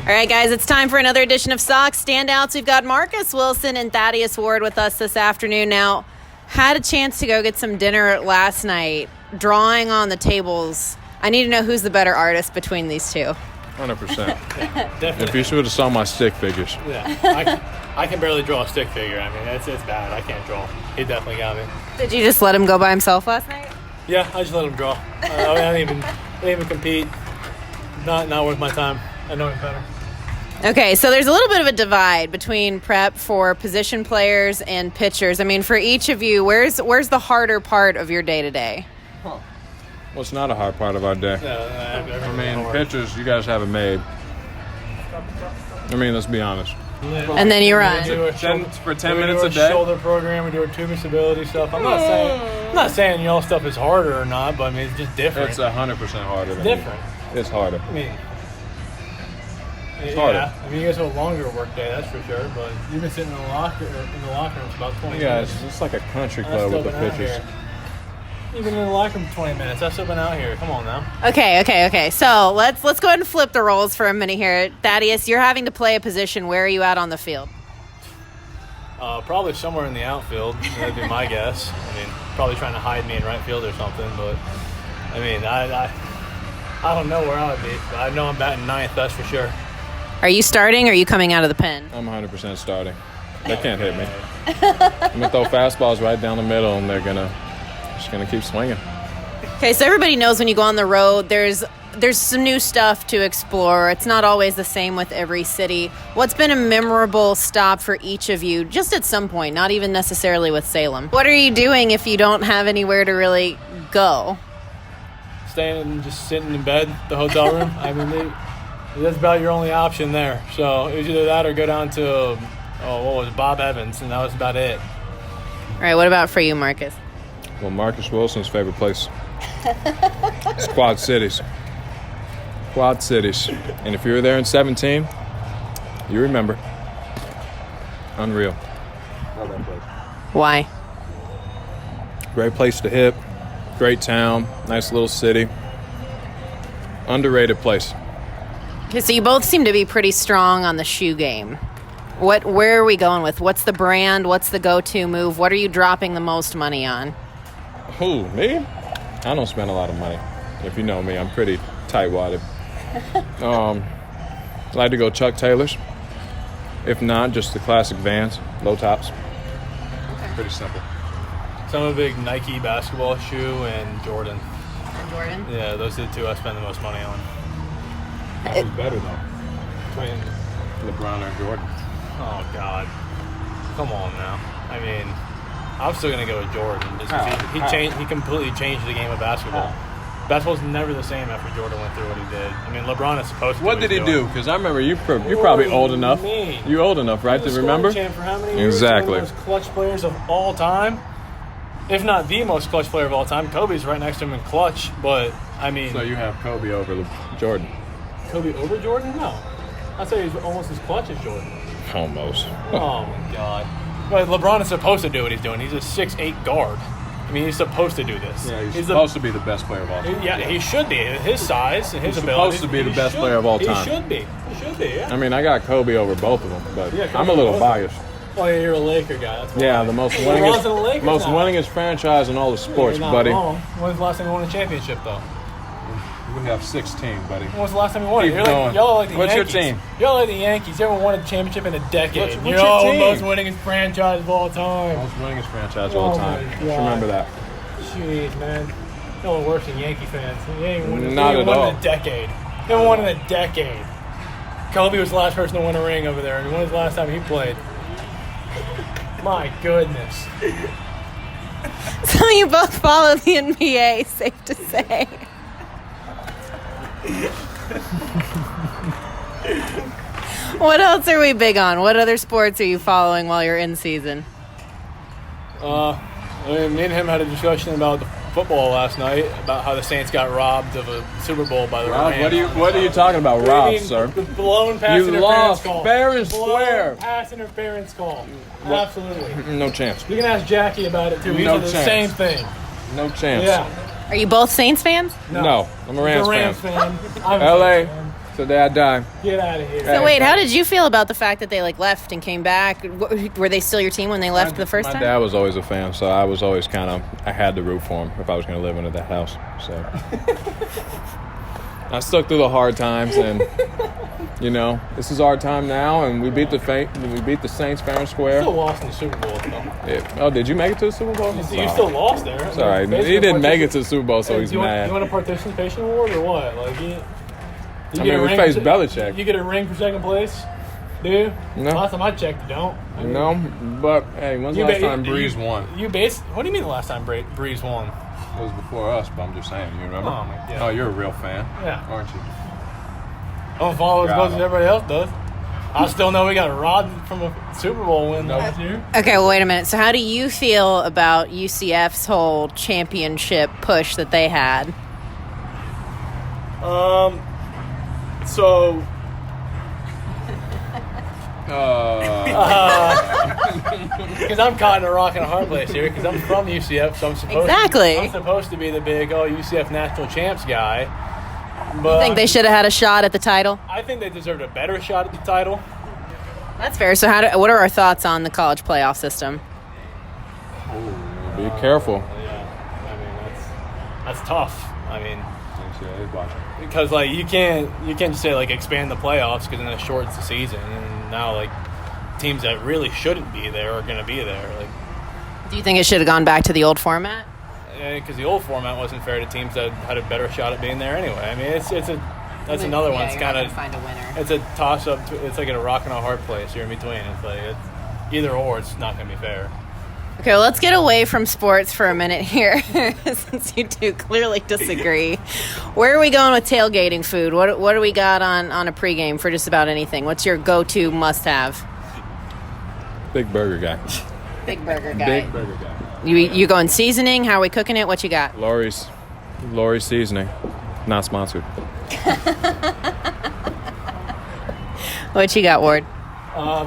All right, guys, it's time for another edition of Sox Standouts. We've got Marcus Wilson and Thaddeus Ward with us this afternoon. Now, had a chance to go get some dinner last night, drawing on the tables. I need to know who's the better artist between these two. 100%. Definitely. If you should have saw my stick figures. Yeah, I can barely draw a stick figure. I mean, it's bad. I can't draw. He definitely got me. Did you just let him go by himself last night? Yeah, I just let him draw. I didn't even compete. Not worth my time. I know him better. Okay, so there's a little bit of a divide between prep for position players and pitchers. I mean, for each of you, where's the harder part of your day-to-day? Well, it's not a hard part of our day. I mean, pitchers, you guys have it made. I mean, let's be honest. And then you run. For 10 minutes a day? Shoulder program, we do our tube stability stuff. I'm not saying y'all stuff is harder or not, but I mean, it's just different. It's 100% harder. It's different. It's harder. I mean, it's harder. Yeah. I mean, you guys have a longer work day, that's for sure. But you've been sitting in the locker room for about 20 minutes. Yeah, it's like a country club with the pitchers. You've been in the locker room for 20 minutes. I've still been out here. Come on now. Okay. So let's go ahead and flip the roles for a minute here. Thaddeus, you're having to play a position. Where are you at on the field? Probably somewhere in the outfield. That'd be my guess. I mean, probably trying to hide me in right field or something. But I mean, I don't know where I would be. But I know I'm batting ninth. That's for sure. Are you starting or are you coming out of the pen? I'm 100% starting. They can't hit me. I'm going to throw fastballs right down the middle, and they're just going to keep swinging. Okay, so everybody knows when you go on the road, there's some new stuff to explore. It's not always the same with every city. What's been a memorable stop for each of you, just at some point, not even necessarily with Salem? What are you doing if you don't have anywhere to really go? Staying and just sitting in bed, the hotel room. I mean, that's about your only option there. So it was either that or go down to, Bob Evans, and that was about it. All right, what about for you, Marcus? Well, Marcus Wilson's favorite place is Quad Cities. Quad Cities. And if you were there in 17, you remember. Unreal. Love that place. Why? Great place to hit. Great town. Nice little city. Underrated place. Okay, so you both seem to be pretty strong on the shoe game. Where are we going with? What's the brand? What's the go-to move? What are you dropping the most money on? Who, me? I don't spend a lot of money. If you know me, I'm pretty tight-wadded. I like to go Chuck Taylors. If not, just the classic Vans, low tops. Okay. Pretty simple. So I'm a big Nike basketball shoe and Jordan. Jordan? Yeah, those are the two I spend the most money on. Who's better, though? Between Lebron or Jordan? Oh, God. Come on now. I mean, I'm still going to go with Jordan. Just 'cause he completely changed the game of basketball. Basketball's never the same after Jordan went through what he did. I mean, LeBron is supposed to. What did he do? Because I remember you're probably old enough. You're old enough, right, to remember? Champ for how many years? Exactly. One of the most clutch players of all time. If not the most clutch player of all time. Kobe's right next to him in clutch, but, I mean... So you have Kobe over Jordan? Kobe over Jordan? No. I'd say he's almost as clutch as Jordan. Almost. Oh, my God. But LeBron is supposed to do what he's doing. He's a 6'8" guard. I mean, he's supposed to do this. Yeah, he's supposed to be the best player of all time. Yeah, he should be. His size and his ability. He's supposed to be the best player of all time. He should be. Yeah. I mean, I got Kobe over both of them, but I'm a little biased. Oh, yeah, you're a Laker guy. That's why. Yeah, the most winningest franchise in all the sports, buddy. Wrong. When's the last time you won a championship, though? We have 16, buddy. When was the last time you won it? Y'all are like the What's Yankees. your team? Y'all are like the Yankees. You haven't won a championship in a decade. What's your team? Most winningest franchise of all time. Most winningest franchise of all time. Just remember that. Jeez, man. Y'all are worse than Yankee fans. You ain't won in a decade. You haven't won in a decade. Kobe was the last person to win a ring over there. And when was the last time he played? My goodness. So you both follow the NBA, safe to say. What else are we big on? What other sports are you following while you're in season? Me and him had a discussion about the football last night, about how the Saints got robbed of a Super Bowl by the Rams. What are you talking about, robbed, sir? The blown pass interference lost call. fair and square. Blown pass interference call. Absolutely. No chance. You can ask Jackie about it, too. He said the same thing. No chance. Yeah. Are you both Saints fans? No, I'm a Rams fan. LA, So Dad died. Get out of here. So wait, how did you feel about the fact that they left and came back? Were they still your team when they left the first My time? dad was always a fan, so I was always I had to root for him if I was going to live into that house. So I stuck through the hard times, and this is our time now, and we beat the Saints fair and square. You still lost in the Super Bowl, though. Yeah. Oh, did you make it to the Super Bowl? You still lost there. Sorry, he didn't make it to the Super Bowl, so he's mad. You want a participation award or what? We faced Belichick. You get a ring for second place? Do you? No. Last time I checked, you don't. No, but hey, when's the last time Breeze won? What do you mean the last time Breeze won? It was before us, but I'm just saying. You remember? Oh, my God. Oh, you're a real fan. Yeah. Aren't you? I don't follow as much as everybody else does. I still know we got robbed from a Super Bowl win last year. Okay, well, wait a minute. So how do you feel about UCF's whole championship push that they had? So, because I'm caught in a rock and a hard place here, because I'm from UCF, so I'm supposed to be the big UCF national champs guy. But You think they should have had a shot at the title? I think they deserved a better shot at the title. That's fair. So what are our thoughts on the college playoff system? Be careful. Yeah, I mean that's tough. I mean, because you can't just say expand the playoffs because then it shortens the season, and now teams that really shouldn't be there are going to be there. Do you think it should have gone back to the old format? Because the old format wasn't fair to teams that had a better shot at being there anyway. I mean, that's another one. It's kind of find a winner. It's a toss up. It's like a rock and a hard place. You're in between. It's either or. It's not going to be fair. Okay, well, let's get away from sports for a minute here, since you two clearly disagree. Where are we going with tailgating food? What do we got on a pregame for just about anything? What's your go-to must-have? Big burger guy. Big burger guy. Big burger guy. You going seasoning? How are we cooking it? What you got? Lori's seasoning. Not sponsored. What you got, Ward?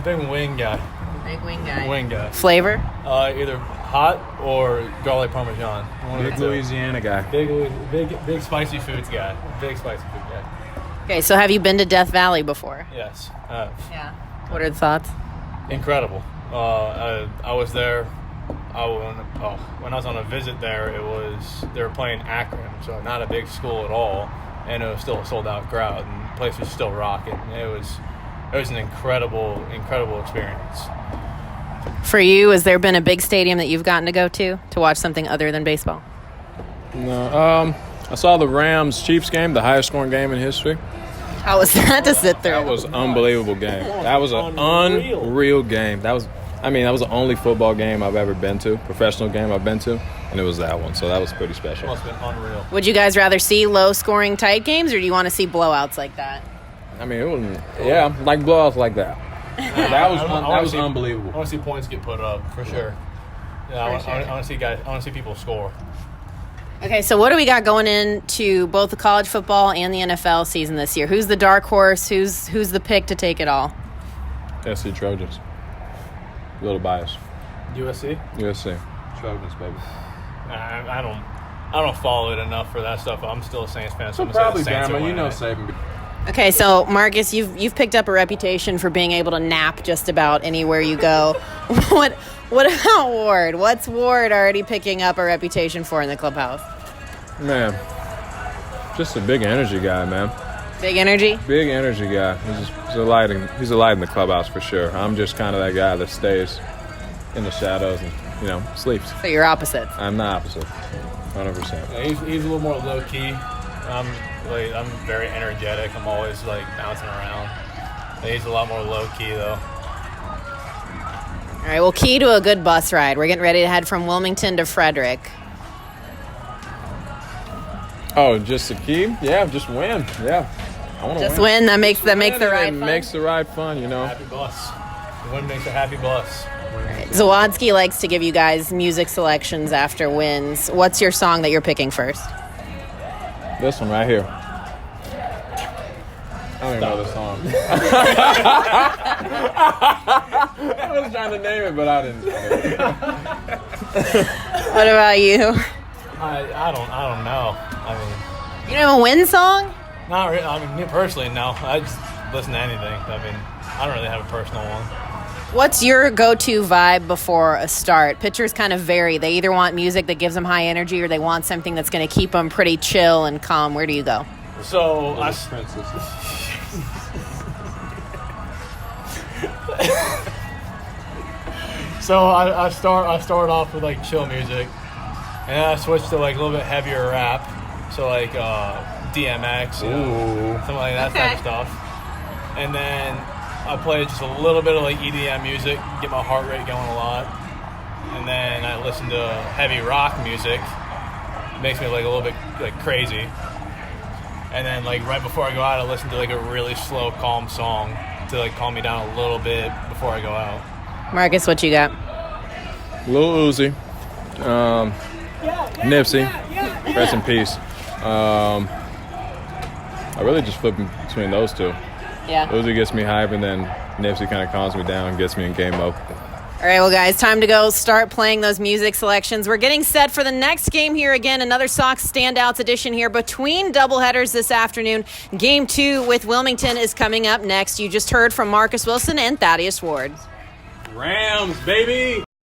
Big wing guy. Big wing guy. Wing guy. Flavor? Either hot or garlic parmesan. Big Louisiana guy. Big spicy foods guy. Big spicy food guy. Okay, so have you been to Death Valley before? Yes. Yeah. What are the thoughts? Incredible. I was there. When I was on a visit there, they were playing Akron, so not a big school at all, and it was still a sold out crowd, and the place was still rocking. It was an incredible experience. For you, has there been a big stadium that you've gotten to go to watch something other than baseball? No. I saw the Rams-Chiefs game, the highest scoring game in history. How was that to sit through? That was an unbelievable game. That was an unreal game. That was the only football game I've ever been to, professional game I've been to, and it was that one. So that was pretty special. Must have been unreal. Would you guys rather see low-scoring tight games, or do you want to see blowouts like that? I mean, it wasn't. Yeah, like blowouts like that. That was unbelievable. I want to see points get put up for sure. Yeah, I want to see people score. Okay, so what do we got going into both the college football and the NFL season this year? Who's the dark horse? Who's the pick to take it all? SC Trojans. A little biased. USC. Trojans, baby. I don't follow it enough for that stuff. I'm still a Saints fan. So probably Bama. You know Saban. Okay, so Marcus, you've picked up a reputation for being able to nap just about anywhere you go. What about Ward? What's Ward already picking up a reputation for in the clubhouse? Man, just a big energy guy, man. Big energy? Big energy guy. He's a light in the clubhouse for sure. I'm just kind of that guy that stays in the shadows and sleeps. So you're opposite. I'm the opposite, 100%. Yeah, he's a little more low key. I'm very energetic. I'm always bouncing around. He's a lot more low key though. All right, well, key to a good bus ride. We're getting ready to head from Wilmington to Frederick. Oh, just the key? Yeah, just win. Yeah, I want to Just win. That makes the ride fun. Makes the ride fun, Happy bus. The win makes a happy bus. Right. Zawadzki likes to give you guys music selections after wins. What's your song that you're picking first? This one right here. I don't even know the song. I was trying to name it, but I didn't. What about you? I don't know. I mean, You don't have a win song? Not really. I mean, me personally, no. I just listen to anything. I mean, I don't really have a personal one. What's your go-to vibe before a start? Pitchers kind of vary. They either want music that gives them high energy or they want something that's going to keep them pretty chill and calm. Where do you go? So I start off with like chill music, and then I switch to like a little bit heavier rap. So like DMX, something like that type of stuff. And then I play just a little bit of like EDM music, get my heart rate going a lot. And then I listen to heavy rock music. It makes me like a little bit like crazy. And then like right before I go out, I listen to like a really slow, calm song to like calm me down a little bit before I go out. Marcus, what you got? Lil Uzi, Nipsey, rest in peace. I really just flip between those two. Yeah. Uzi gets me hype, and then Nipsey kind of calms me down, gets me in game mode. All right, well, guys, time to go start playing those music selections. We're getting set for the next game here again, another Sox Standouts edition here between doubleheaders this afternoon. Game 2 with Wilmington is coming up next. You just heard from Marcus Wilson and Thaddeus Ward. Rams, baby!